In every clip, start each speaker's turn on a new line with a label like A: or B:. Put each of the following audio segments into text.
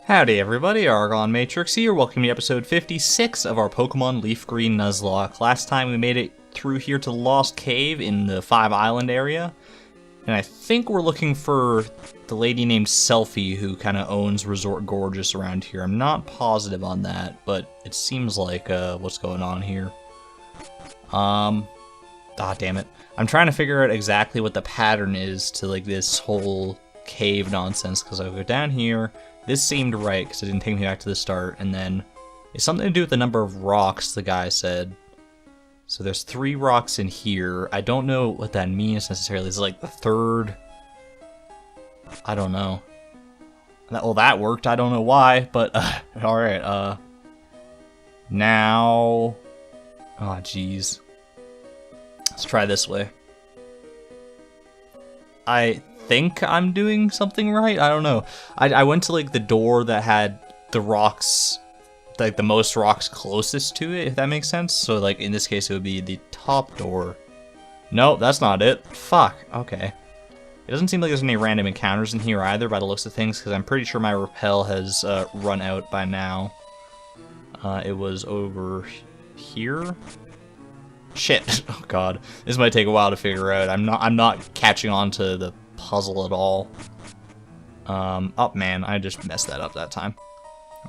A: Howdy everybody, ArgonMatrix here, welcome to episode 56 of our Pokémon LeafGreen Nuzlocke. Last time we made it through here to the Lost Cave in the 5 Island area, and I think we're looking for the lady named Selphy who kind of owns Resort Gorgeous around here. I'm not positive on that, but it seems like what's going on here. Damn it. I'm trying to figure out exactly what the pattern is to like this whole cave nonsense, because I go down here. This seemed right, because it didn't take me back to the start, and then it's something to do with the number of rocks, the guy said. So there's 3 rocks in here. I don't know what that means necessarily. It's like the third... I don't know. Well, that worked. I don't know why, but alright, now... Oh, jeez. Let's try this way. I think I'm doing something right. I don't know. I went to like the door that had the rocks, like the most rocks closest to it, if that makes sense. So like in this case it would be the top door. No, that's not it. Fuck. Okay. It doesn't seem like there's any random encounters in here either by the looks of things, because I'm pretty sure my repel has run out by now. It was over here. Shit. Oh god. This might take a while to figure out. I'm not catching on to the puzzle at all. Oh man, I just messed that up that time.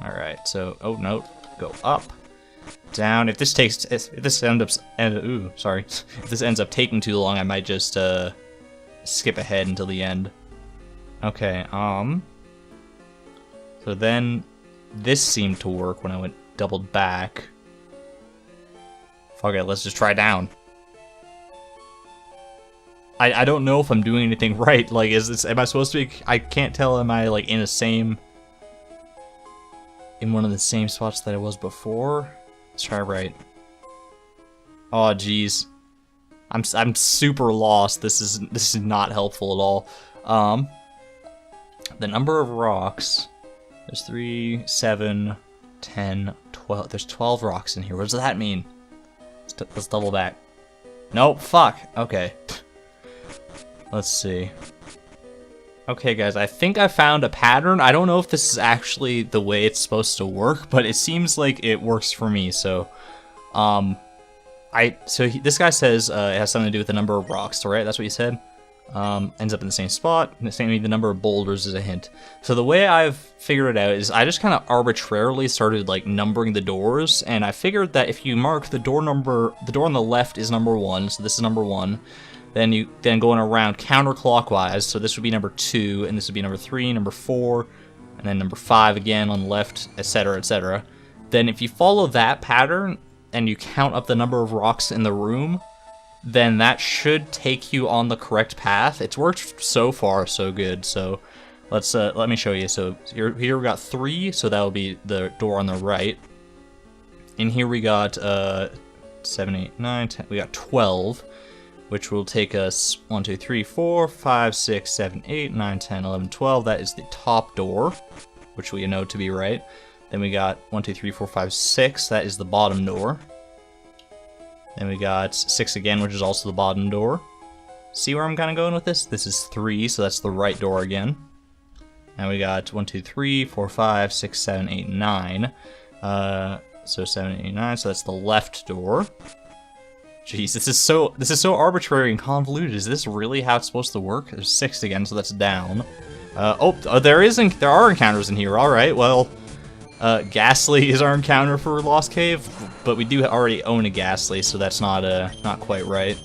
A: Alright, so oh no. Go up. Down. If this ends up taking too long, I might just skip ahead until the end. Okay, so then this seemed to work when I went doubled back. Fuck it, let's just try down. I don't know if I'm doing anything right. Like, am I supposed to be, I can't tell, am I like in one of the same spots that I was before? Let's try right. Oh jeez. I'm super lost. This is not helpful at all. The number of rocks, there's 3, 7, 10, 12, there's 12 rocks in here. What does that mean? Let's double back. Nope, fuck. Okay. Let's see. Okay, guys, I think I found a pattern. I don't know if this is actually the way it's supposed to work, but it seems like it works for me. So, this guy says it has something to do with the number of rocks, right? That's what he said. Ends up in the same spot. The number of boulders is a hint. So the way I've figured it out is I just kind of arbitrarily started like numbering the doors, and I figured that if you mark the door on the left is number 1, so this is number 1. Then going around counterclockwise, so this would be number 2, and this would be number 3, number 4, and then number 5 again on the left, etc., etc. Then if you follow that pattern and you count up the number of rocks in the room, then that should take you on the correct path. It's worked so far so good. So let's let me show you. So here we got 3, so that will be the door on the right. In here we got 7, 8, 9, 10. We got 12. Which will take us 1, 2, 3, 4, 5, 6, 7, 8, 9, 10, 11, 12. That is the top door, which we know to be right. Then we got 1, 2, 3, 4, 5, 6. That is the bottom door. Then we got 6 again, which is also the bottom door. See where I'm kind of going with this? This is 3, so that's the right door again. Now we got 1, 2, 3, 4, 5, 6, 7, 8, 9. So 7, 8, 9. So that's the left door. Jeez, this is so arbitrary and convoluted. Is this really how it's supposed to work? There's 6 again, so that's down. There are encounters in here. All right, well, Ghastly is our encounter for Lost Cave, but we do already own a Ghastly, so that's not quite right.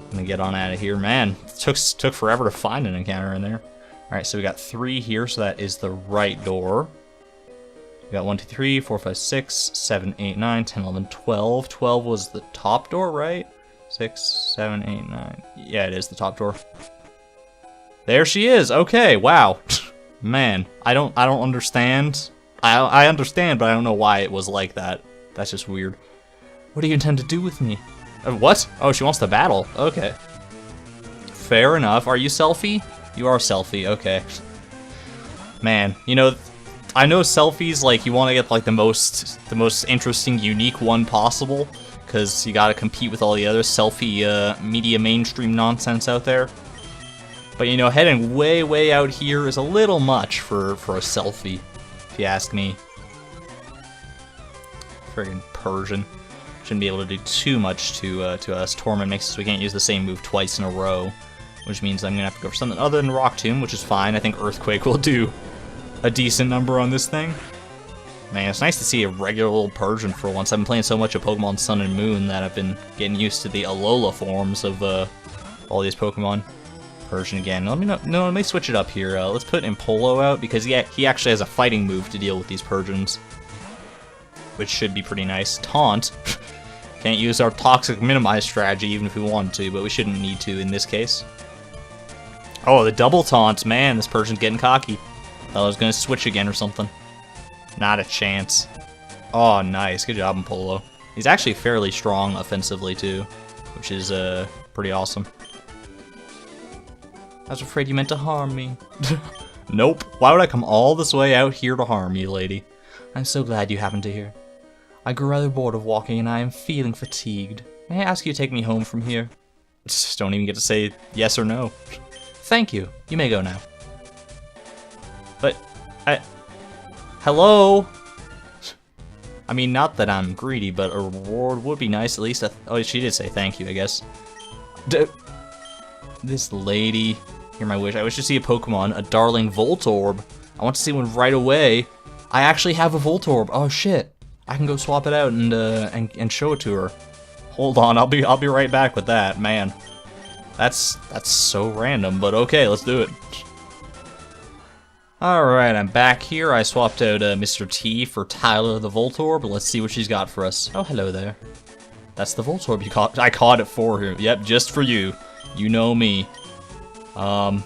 A: Let me get on out of here, man. It took forever to find an encounter in there. All right, so we got 3 here, so that is the right door. We got 1, 2, 3, 4, 5, 6, 7, 8, 9, 10, 11, 12. 12 was the top door, right? 6, 7, 8, 9. Yeah, it is the top door. There she is. Okay, wow. Man, I don't understand. I understand, but I don't know why it was like that. That's just weird. What do you intend to do with me? What? Oh, she wants to battle. Okay. Fair enough. Are you Selphy? You are Selphy. Okay. Man, you know, I know Selphy's like you want to get like the most interesting, unique one possible, because you gotta compete with all the other Selphy media mainstream nonsense out there. But you know, heading way out here is a little much for a Selphy, if you ask me. Friggin' Persian. Shouldn't be able to do too much to us. Torment makes it so we can't use the same move twice in a row, which means I'm gonna have to go for something other than Rock Tomb, which is fine. I think Earthquake will do a decent number on this thing. Man, it's nice to see a regular little Persian for once. I've been playing so much of Pokemon Sun and Moon that I've been getting used to the Alola forms of all these Pokemon. Persian again. Let me switch it up here. Let's put Impolo out because he actually has a fighting move to deal with these Persians, which should be pretty nice. Taunt. Can't use our Toxic Minimize strategy even if we wanted to, but we shouldn't need to in this case. Oh, the double taunts. Man, this Persian's getting cocky. Thought I was going to switch again or something. Not a chance. Oh, nice. Good job, Impolo. He's actually fairly strong offensively, too, which is pretty awesome. I was afraid you meant to harm me. Nope. Why would I come all this way out here to harm you, lady? I'm so glad you happened to hear. I grew rather bored of walking and I am feeling fatigued. May I ask you to take me home from here? Just don't even get to say yes or no. Thank you. You may go now. But, hello? I mean, not that I'm greedy, but a reward would be nice. At least, oh, she did say thank you, I guess. This lady. Hear my wish. I wish to see a Pokemon, a darling Voltorb. I want to see one right away. I actually have a Voltorb. Oh shit! I can go swap it out and show it to her. Hold on, I'll be right back with that. Man, that's so random, but okay, let's do it. Alright, I'm back here. I swapped out Mr. T for Tyler the Voltorb. Let's see what she's got for us. Oh, hello there. That's the Voltorb you caught. I caught it for her. Yep, just for you. You know me. Oh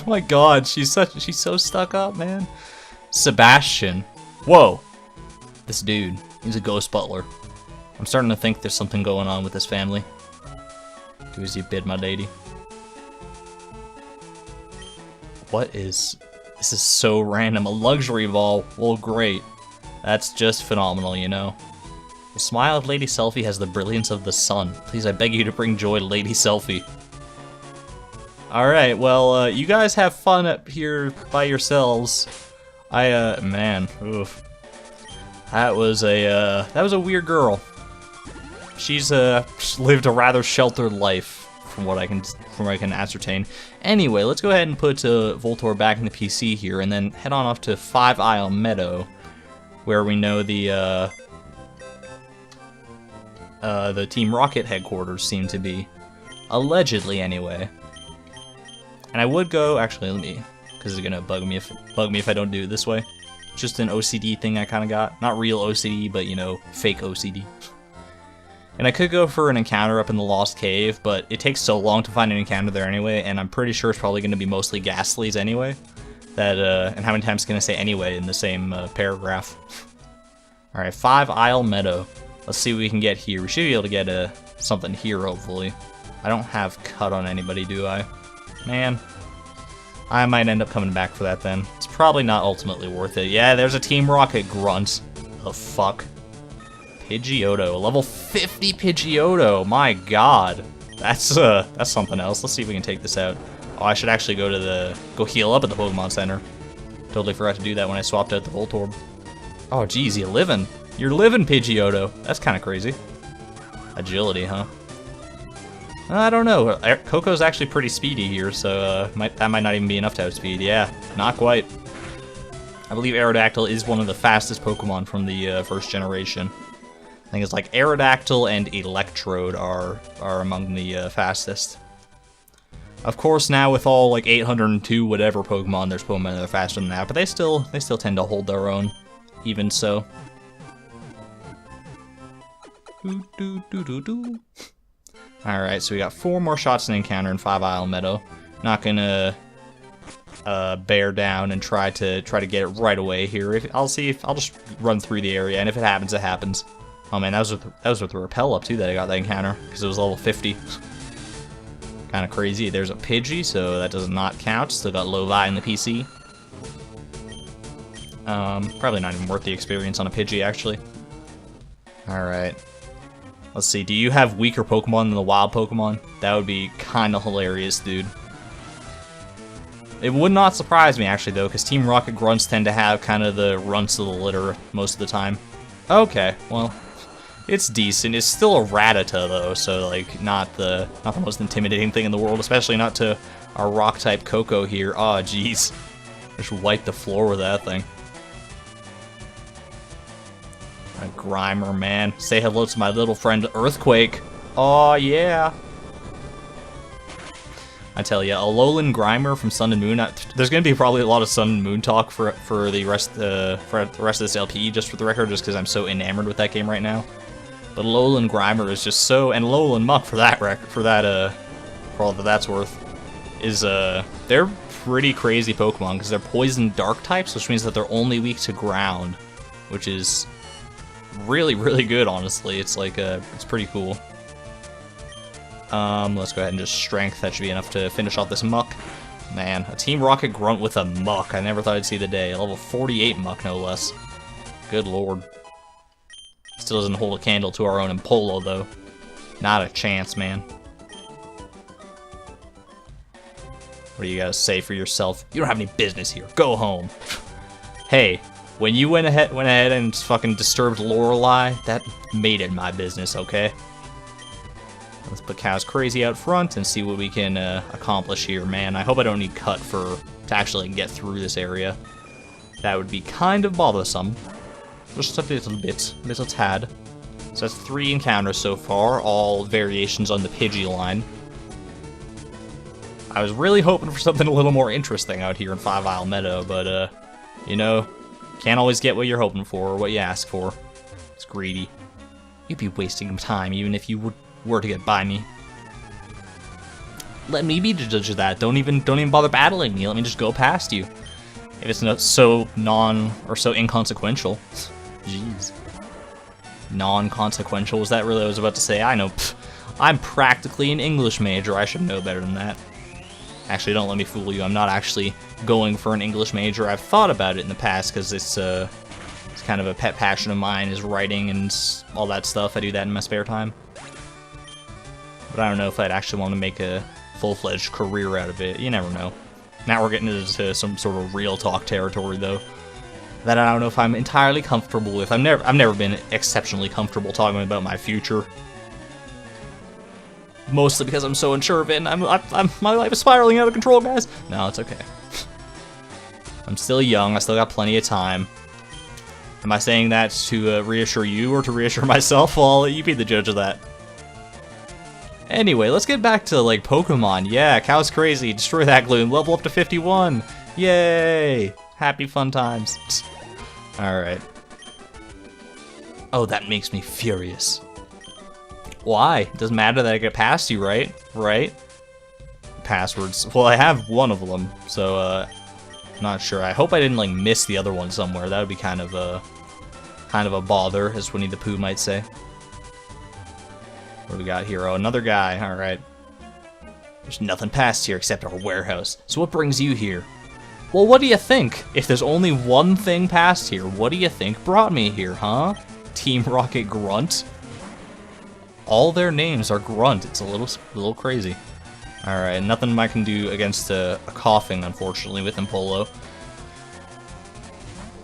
A: my god, she's so stuck up, man. Sebastian. Whoa. This dude, he's a ghost butler. I'm starting to think there's something going on with this family. Do as you bid, my lady. What is... This is so random. A luxury ball. Well, great. That's just phenomenal, you know. The smile of Lady Selphy has the brilliance of the sun. Please, I beg you to bring joy to Lady Selphy. Alright, well, you guys have fun up here by yourselves. Man, oof. That was a weird girl. She's lived a rather sheltered life, from what I can ascertain. Anyway, let's go ahead and put Voltorb back in the PC here, and then head on off to 5 Isle Meadow, where we know the Team Rocket headquarters seem to be. Allegedly, anyway. And I would go, actually, let me, because it's gonna bug me if I don't do it this way. It's just an OCD thing I kind of got. Not real OCD, but, you know, fake OCD. And I could go for an encounter up in the Lost Cave, but it takes so long to find an encounter there anyway, and I'm pretty sure it's probably going to be mostly Ghastlies anyway. That, and how many times can I say anyway in the same paragraph? Alright, 5 Isle Meadow. Let's see what we can get here. We should be able to get something here, hopefully. I don't have cut on anybody, do I? Man. I might end up coming back for that then. It's probably not ultimately worth it. Yeah, there's a Team Rocket grunt. The fuck? Pidgeotto. Level 50 Pidgeotto. My god. That's something else. Let's see if we can take this out. Oh, I should actually go heal up at the Pokemon Center. Totally forgot to do that when I swapped out the Voltorb. Oh, geez, you're living, Pidgeotto. That's kind of crazy. Agility, huh? I don't know. Coco's actually pretty speedy here, so that might not even be enough to outspeed. Yeah, not quite. I believe Aerodactyl is one of the fastest Pokemon from the first generation. I think it's like Aerodactyl and Electrode are among the fastest. Of course, now with all like 802 whatever Pokemon, there's Pokemon that are faster than that, but they still tend to hold their own, even so. Alright, so we got 4 more shots in encounter in 5 Isle Meadow. Not gonna bear down and try to get it right away here. I'll just run through the area, and if it happens, it happens. Oh man, that was with the Repel up too that I got that encounter, because it was level 50. Kind of crazy. There's a Pidgey, so that does not count. Still got Lovi in the PC. Probably not even worth the experience on a Pidgey, actually. Alright. Let's see, do you have weaker Pokemon than the wild Pokemon? That would be kind of hilarious, dude. It would not surprise me, actually, though, because Team Rocket grunts tend to have kind of the runts of the litter most of the time. Okay, well, it's decent. It's still a Rattata, though, so, like, not the most intimidating thing in the world, especially not to our Rock-type Coco here. Aw, oh, jeez. Just wipe the floor with that thing. A Grimer, man. Say hello to my little friend Earthquake. Oh yeah. I tell ya, a Alolan Grimer from Sun and Moon. There's gonna be probably a lot of Sun and Moon talk for the rest of this LP, just for the record, just because I'm so enamored with that game right now. But Alolan Grimer is just so, and Alolan Muck for all that that's worth, is they're pretty crazy Pokemon because they're poison dark types, which means that they're only weak to ground, which is really, really good, honestly. It's like, it's pretty cool. Let's go ahead and just strength. That should be enough to finish off this Muck. Man, a Team Rocket grunt with a Muck. I never thought I'd see the day. A level 48 Muck, no less. Good lord. Still doesn't hold a candle to our own Impolo, though. Not a chance, man. What do you gotta say for yourself? You don't have any business here. Go home. Hey, when you went ahead and fucking disturbed Lorelei, that made it my business, okay? Let's put Cows Crazy out front and see what we can accomplish here, man. I hope I don't need Cut to actually get through this area. That would be kind of bothersome. Just a little tad. So that's 3 encounters so far, all variations on the Pidgey line. I was really hoping for something a little more interesting out here in 5 Isle Meadow, but, you know, can't always get what you're hoping for or what you ask for. It's greedy. You'd be wasting time even if you were to get by me. Let me be the judge of that. Don't even bother battling me. Let me just go past you. If it's not so so inconsequential. Jeez. Non-consequential, was that really what I was about to say? I know. I'm practically an English major. I should know better than that. Actually, don't let me fool you. I'm not actually going for an English major. I've thought about it in the past because it's kind of a pet passion of mine, is writing and all that stuff. I do that in my spare time. But I don't know if I'd actually want to make a full-fledged career out of it. You never know. Now we're getting into some sort of real talk territory, though, that I don't know if I'm entirely comfortable with. I've never been exceptionally comfortable talking about my future. Mostly because I'm so unsure of it, and my life is spiraling out of control, guys. No, it's okay. I'm still young. I still got plenty of time. Am I saying that to reassure you or to reassure myself? Well, I'll let you be the judge of that. Anyway, let's get back to, like, Pokemon. Yeah, Cow's Crazy. Destroy that Gloom. Level up to 51. Yay! Happy fun times. Alright. Oh, that makes me furious. Why? It doesn't matter that I get past you, right? Right? Passwords. Well, I have one of them, so, not sure. I hope I didn't, like, miss the other one somewhere. That would be kind of a bother, as Winnie the Pooh might say. What do we got here? Oh, another guy. Alright. There's nothing past here except our warehouse. So what brings you here? Well, what do you think? If there's only one thing past here, what do you think brought me here, huh? Team Rocket Grunt? All their names are Grunt. It's a little crazy. Alright, nothing I can do against a coughing, unfortunately, with Impolo.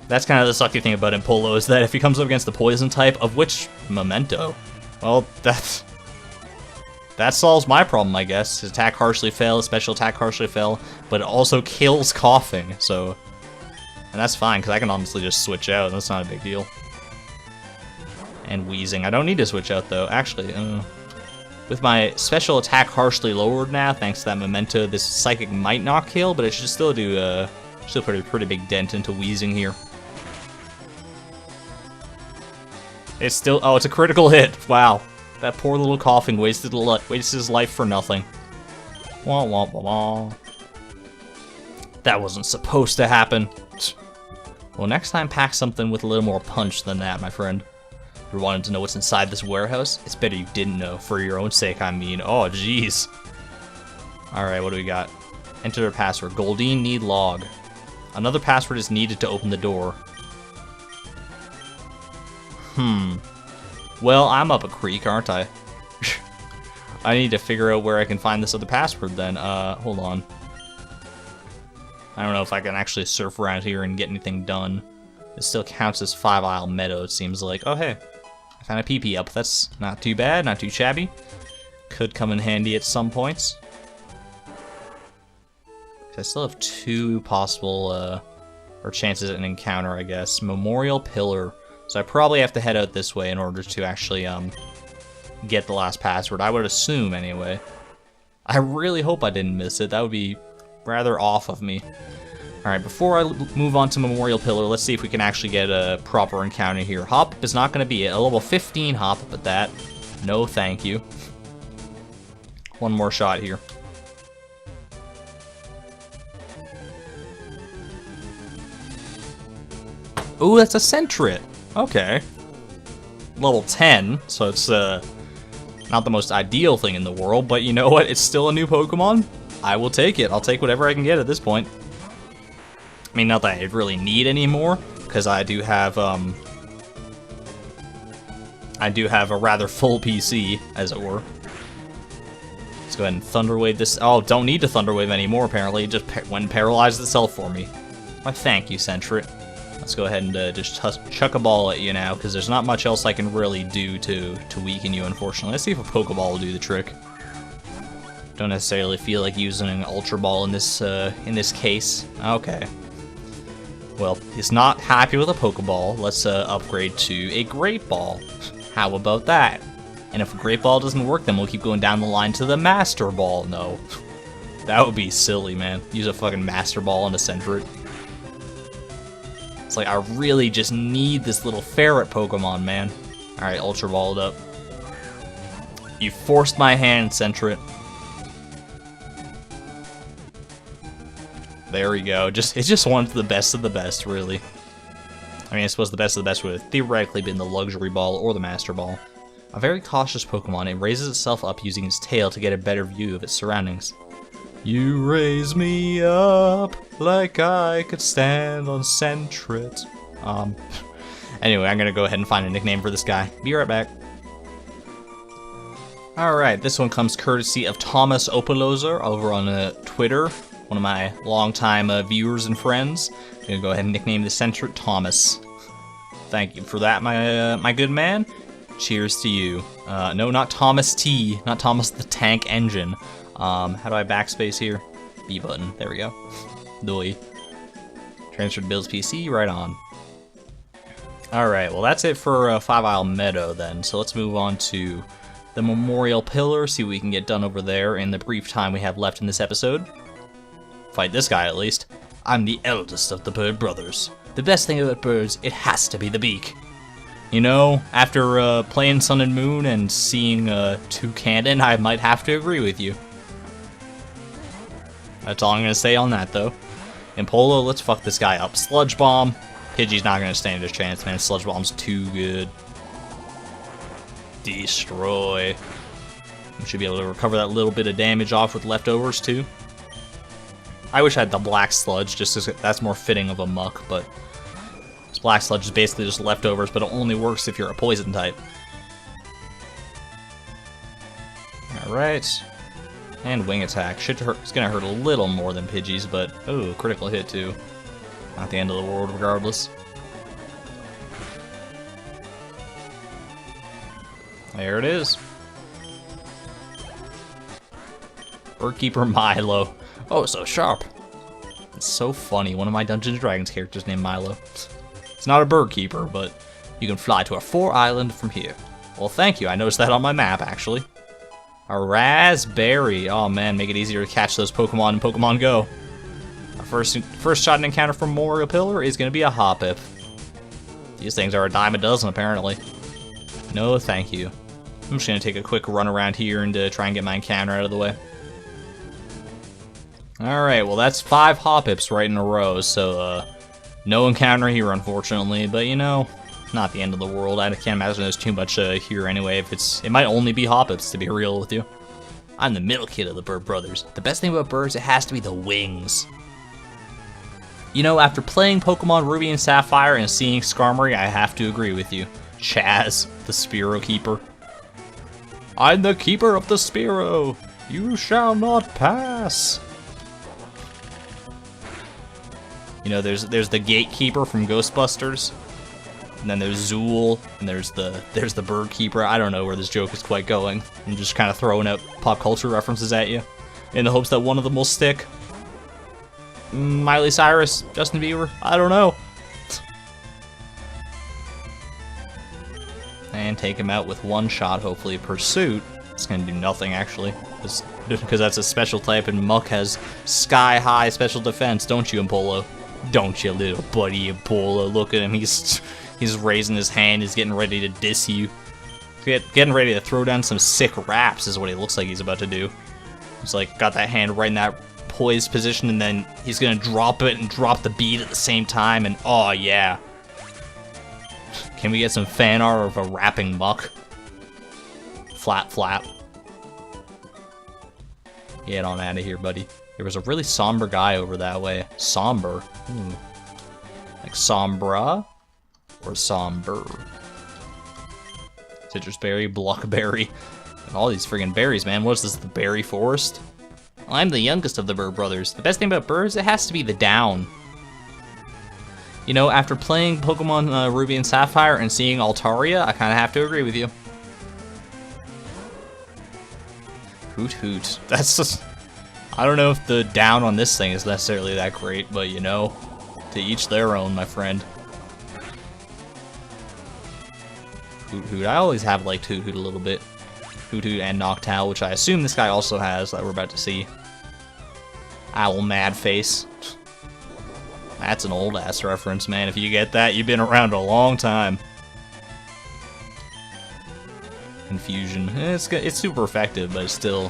A: That's kind of the sucky thing about Impolo, is that if he comes up against the poison type, of which Memento, well, that solves my problem, I guess. His attack harshly fail, his special attack harshly fail, but it also kills coughing, so... And that's fine, because I can honestly just switch out, that's not a big deal. And wheezing. I don't need to switch out, though. Actually, with my special attack harshly lowered now, thanks to that Memento, this Psychic might not kill, but it should still do, still put a pretty big dent into wheezing here. It's still... Oh, it's a critical hit! Wow. That poor little coughing wasted his life for nothing. Wah, wah, wah, wah. That wasn't supposed to happen. Well, next time pack something with a little more punch than that, my friend. If you wanted to know what's inside this warehouse, it's better you didn't know, for your own sake, I mean. Oh, jeez. Alright, what do we got? Enter a password. Goldine need log. Another password is needed to open the door. Well, I'm up a creek, aren't I? I need to figure out where I can find this other password then. Hold on. I don't know if I can actually surf around here and get anything done. It still counts as 5 Isle Meadow, it seems like. Oh, hey. I found a PP up. That's not too bad, not too shabby. Could come in handy at some points. I still have 2 possible, or chances at an encounter, I guess. Memorial Pillar. So I probably have to head out this way in order to actually, get the last password. I would assume, anyway. I really hope I didn't miss it. That would be rather off of me. Alright, before I move on to Memorial Pillar, let's see if we can actually get a proper encounter here. Hop is not going to be it. A level 15 hop up at that. No thank you. One more shot here. Ooh, that's a Sentret. Okay. Level 10, so it's not the most ideal thing in the world, but you know what? It's still a new Pokemon. I will take it. I'll take whatever I can get at this point. I mean, not that I really need any more, because I do have a rather full PC, as it were. Let's go ahead and Thunder Wave this. Oh, don't need to Thunder Wave anymore, apparently. It just went and paralyzed itself for me. Why, thank you, Sentret. Let's go ahead and just chuck a ball at you now, because there's not much else I can really do to weaken you, unfortunately. Let's see if a Pokeball will do the trick. Don't necessarily feel like using an Ultra Ball in this case. Okay. Well, he's not happy with a Pokeball. Let's upgrade to a Great Ball. How about that? And if a Great Ball doesn't work, then we'll keep going down the line to the Master Ball. No. That would be silly, man. Use a fucking Master Ball on a Sentret. It's like, I really just need this little ferret Pokemon, man. Alright, Ultra Balled up. You forced my hand, Sentret. There we go. It just wanted the best of the best, really. I mean, I suppose the best of the best would have theoretically been the Luxury Ball or the Master Ball. A very cautious Pokemon, it raises itself up using its tail to get a better view of its surroundings. You raise me up like I could stand on Sentret. Anyway, I'm gonna go ahead and find a nickname for this guy. Be right back. Alright, this one comes courtesy of Thomas Opalozer over on Twitter. One of my longtime viewers and friends. I'm gonna go ahead and nickname the Sentret Thomas. Thank you for that, my good man. Cheers to you. No, not Thomas T. Not Thomas the Tank Engine. How do I backspace here? B button. There we go. Doi. Transfer to Bill's PC. Right on. Alright, well that's it for 5 Isle Meadow then. So let's move on to the Memorial Pillar. See what we can get done over there in the brief time we have left in this episode. Fight this guy, at least. I'm the eldest of the bird brothers. The best thing about birds, it has to be the beak. You know, after playing Sun and Moon and seeing Toucannon, I might have to agree with you. That's all I'm going to say on that, though. In Polo, let's fuck this guy up. Sludge Bomb. Pidgey's not going to stand a chance, man. Sludge Bomb's too good. Destroy. We should be able to recover that little bit of damage off with leftovers, too. I wish I had the Black Sludge, just because that's more fitting of a muck, but this Black Sludge is basically just leftovers, but it only works if you're a poison type. Alright. And Wing Attack. Should hurt, it's gonna hurt a little more than Pidgey's, but oh, critical hit too. Not the end of the world regardless. There it is. Birdkeeper Milo. Oh, so sharp. It's so funny. One of my Dungeons & Dragons characters named Milo. It's not a bird keeper, but you can fly to a 4-island from here. Well, thank you. I noticed that on my map, actually. A raspberry. Oh, man. Make it easier to catch those Pokemon in Pokemon Go. Our first shot and encounter from Memorial Pillar is going to be a Hoppip. These things are a dime a dozen, apparently. No, thank you. I'm just going to take a quick run around here and try and get my encounter out of the way. Alright, well that's 5 Hoppips right in a row, so no encounter here unfortunately, but you know, not the end of the world. I can't imagine there's too much here anyway. It might only be Hoppips, to be real with you. I'm the middle kid of the Bird Brothers. The best thing about birds, it has to be the wings. You know, after playing Pokemon Ruby and Sapphire and seeing Skarmory, I have to agree with you. Chaz. the Spearow Keeper. I'm the Keeper of the Spearow. You shall not pass. You know, there's the Gatekeeper from Ghostbusters. And then there's Zool, and there's the Bird Keeper. I don't know where this joke is quite going. I'm just kind of throwing out pop culture references at you, in the hopes that one of them will stick. Miley Cyrus, Justin Bieber, I don't know. And take him out with one shot, hopefully. Pursuit. It's gonna do nothing, actually, because that's a special type, and Muck has sky-high special defense, don't you, Impolo? Don't you, little buddy Impolo? Look at him, he's raising his hand, he's getting ready to diss you. Getting ready to throw down some sick raps is what he looks like he's about to do. He's like, got that hand right in that poised position, and then he's gonna drop it and drop the beat at the same time, and oh yeah. Can we get some fan art of a rapping Muck? Flap, flap. Get on out of here, buddy. There was a really somber guy over that way. Somber? Like sombra? Or somber? Citrus berry, blockberry. And all these friggin' berries, man. What is this, the berry forest? Well, I'm the youngest of the bird brothers. The best thing about birds, it has to be the down. You know, after playing Pokemon Ruby and Sapphire and seeing Altaria, I kind of have to agree with you. Hoot hoot. That's just... I don't know if the down on this thing is necessarily that great, but you know, to each their own, my friend. Hoot hoot. I always have liked Hoot Hoot a little bit. Hoot Hoot and Noctowl, which I assume this guy also has, that we're about to see. Owl Mad Face. That's an old ass reference, man. If you get that, you've been around a long time. Confusion. It's super effective, but it's still...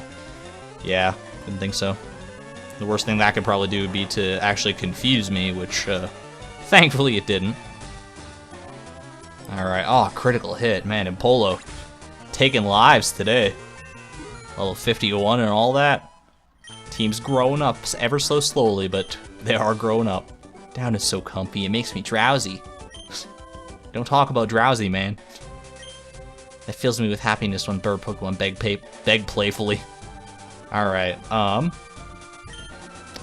A: Yeah, didn't think so. The worst thing that could probably do would be to actually confuse me, which, thankfully it didn't. Alright, oh, critical hit. Man, and Polo taking lives today. Level 51 and all that. Team's growing up ever so slowly, but they are growing up. Down is so comfy, it makes me drowsy. Don't talk about drowsy, man. It fills me with happiness when bird Pokemon beg playfully. Alright, I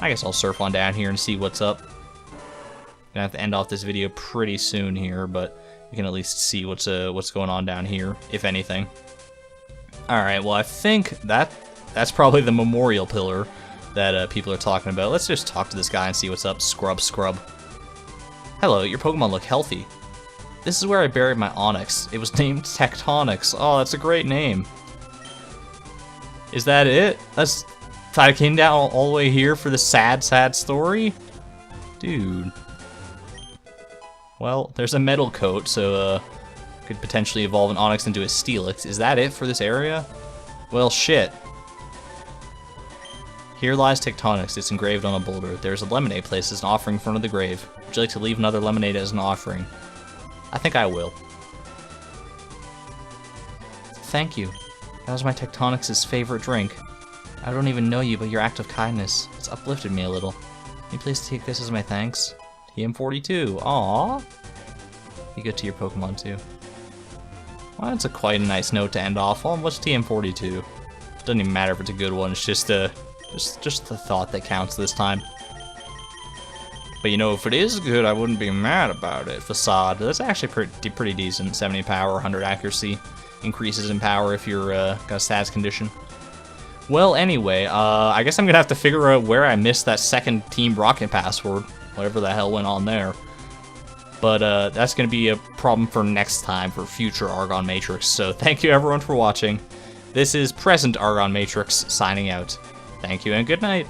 A: guess I'll surf on down here and see what's up. Gonna have to end off this video pretty soon here, but we can at least see what's going on down here, if anything. Alright, well I think that's probably the memorial pillar that people are talking about. Let's just talk to this guy and see what's up. Scrub. Hello, your Pokemon look healthy. This is where I buried my Onix. It was named Tectonics. Oh, that's a great name. Is that it? I came down all the way here for the sad story? Dude. Well, there's a metal coat, so could potentially evolve an Onix into a Steelix. Is that it for this area? Well, shit. Here lies Tectonics. It's engraved on a boulder. There's a lemonade placed as an offering in front of the grave. Would you like to leave another lemonade as an offering? I think I will. Thank you. That was my Tectonics' favorite drink. I don't even know you, but your act of kindness, it's uplifted me a little. Can you please take this as my thanks? TM42. Aww. Be good to your Pokemon too. Well, that's quite a nice note to end off on. What's TM42? Doesn't even matter if it's a good one. It's just the thought that counts this time. But you know, if it is good, I wouldn't be mad about it. Facade. That's actually pretty decent. 70 power, 100 accuracy. Increases in power if you're got a stats condition. Well, anyway, I guess I'm gonna have to figure out where I missed that second Team Rocket password. Whatever the hell went on there. But that's gonna be a problem for next time, for future ArgonMatrix. So thank you everyone for watching. This is present ArgonMatrix signing out. Thank you and good night.